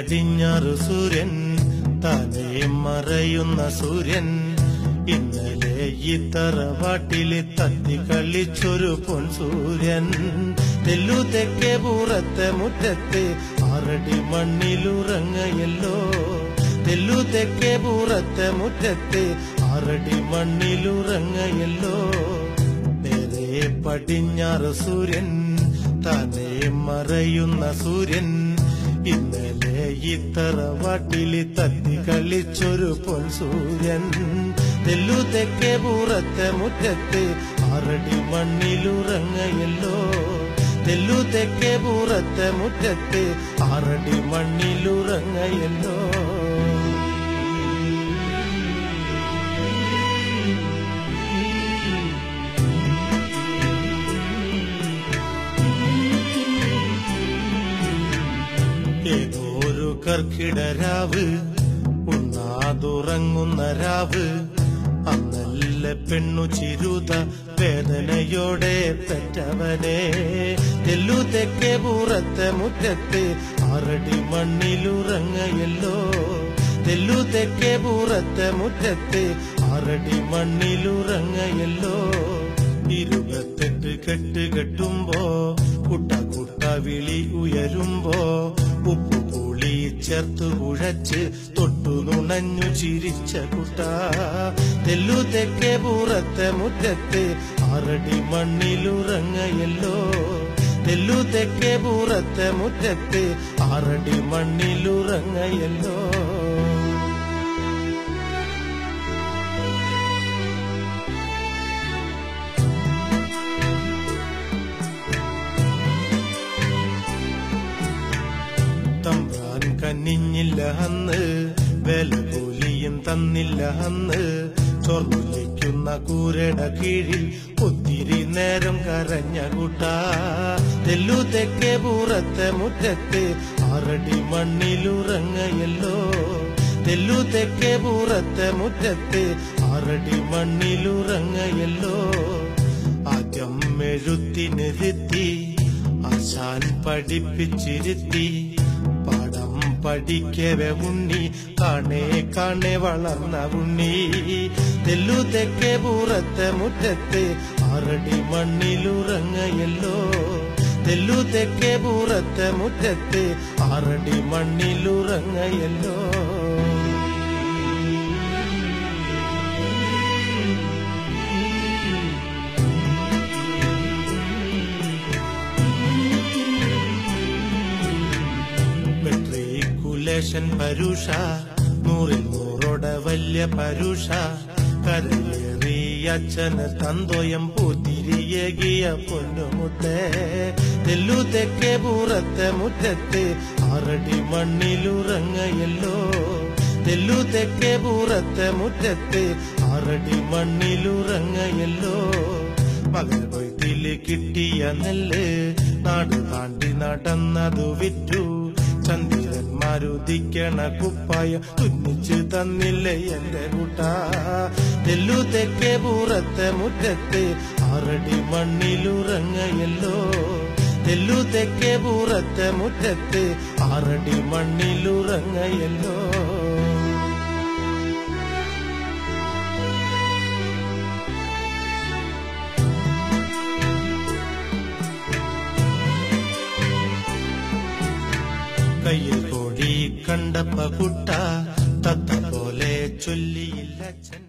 പടിഞ്ഞാറ് സൂര്യൻ താനേ മറയുന്ന സൂര്യൻ ഇന്നലെ ഈ തറവാട്ടില് തത്തി കളിച്ചൊരു പൊൻസൂര്യൻ തെല്ലു തെക്കേ പൂറത്തെ മുറ്റത്ത് 6 അടി മണ്ണിലുറങ്ങയല്ലോ തെല്ലു തെക്കേ പൂറത്തെ മുറ്റത്ത് 6 അടി മണ്ണിലുറങ്ങയല്ലോ നേരെ പടിഞ്ഞാറ് സൂര്യൻ താനേ മറയുന്ന സൂര്യൻ ഇന്നലെ ഈ തറവാട്ടില് തത്തി കളിച്ചൊരു പൊൻസൂര്യൻ തെല്ലു തെക്കേ പൂറത്തെ മുറ്റത്ത് 6 അടി മണ്ണിലുറങ്ങയല്ലോ തെല്ലു തെക്കേ പൂറത്തെ മുറ്റത്ത് 6 അടി മണ്ണിലുറങ്ങയല്ലോ ഏതോരു കർക്കിടരാവ് ഉണ്ണാതുറങ്ങുന്ന രാവ് അന്നല്ല പെണ്ണു ചിരുത വേദനയോടെ പെറ്റവനെ തെല്ലു തെക്കേ പൂറത്തെ മുറ്റത്ത് 6 അടി മണ്ണിലുറങ്ങയല്ലോ തെല്ലു തെക്കേ പൂറത്തെ മുറ്റത്ത് 6 അടി മണ്ണിലുറങ്ങയല്ലോ 28 കെട്ട് കെട്ടുമ്പോ കുട്ട കുട്ട വിളി ഉയരുമ്പോ ഉപ്പു പുളി ചേർത്തു കുഴച്ച് തൊട്ടു നുണഞ്ഞു ചിരിച്ച കുട്ട തെല്ലു തെക്കേ പൂറത്തെ മുറ്റത്ത് 6 അടി മണ്ണിലുറങ്ങയല്ലോ തെല്ലു തെക്കേ പൂറത്തെ മുറ്റത്ത് 6 അടി മണ്ണിലുറങ്ങയല്ലോ തമ്പ്രാൻ കനിഞ്ഞില്ല അന്ന് വില കൂലിയും തന്നില്ല അന്ന് ചോർന്നുലിക്കുന്ന കൂരയുടെ കീഴിൽ ഒത്തിരി നേരം കരഞ്ഞ കൂട്ട തെല്ലു തെക്കേ പൂറത്തെ മുറ്റത്ത് 6 അടി മണ്ണിലുറങ്ങയല്ലോ തെല്ലു തെക്കേ പൂറത്തെ മുറ്റത്ത് 6 അടി മണ്ണിലുറങ്ങയല്ലോ ആദ്യം എഴുത്തിനിരുത്തി ആശാൻ പഠിപ്പിച്ചിരുത്തി പാഠം പഠിക്കവേ ഉണ്ണി കാണേ കാണേ വളർന്ന ഉണ്ണി തെല്ലു തെക്കേ പൂറത്തെ മുറ്റത്ത് 6 അടി മണ്ണിലുറങ്ങയല്ലോ തെല്ലു തെക്കേ പൂറത്തെ മുറ്റത്ത് 6 അടി മണ്ണിലുറങ്ങയല്ലോ പരുഷ 100ൽ 100 വലിയ പരുഷ കരയേറി അച്ഛന് തന്തോയം പൂത്തിരിയേകിയ പൊന്നുമുത്തേ തെല്ലു തെക്കേ പൂറത്തെ മുറ്റത്ത് 6 അടി മണ്ണിലുറങ്ങയല്ലോ തെല്ലു തെക്കേ പൂറത്തെ മുറ്റത്ത് 6 അടി മണ്ണിലുറങ്ങയല്ലോ മകൻ കൊയ്ത്തില് കിട്ടിയ നെല്ല് നാട് താണ്ടി നടന്നതു വിറ്റു ചന്ദ്രന്മാരുദിക്കണ കുപ്പായ തുന്നിച്ച് തന്നില്ലേ എന്റെ കൂട്ട തെല്ലു തെക്കേ പൂറത്തെ മുറ്റത്ത് 6 അടി മണ്ണിലുറങ്ങയല്ലോ തെല്ലു തെക്കേ പൂറത്തെ മുറ്റത്ത് 6 അടി മണ്ണിലുറങ്ങയല്ലോ കയ്യിൽ കോഴി കണ്ടപ്പ കുട്ട തത്ത പോലെ ചൊല്ലിയില്ല അച്ഛൻ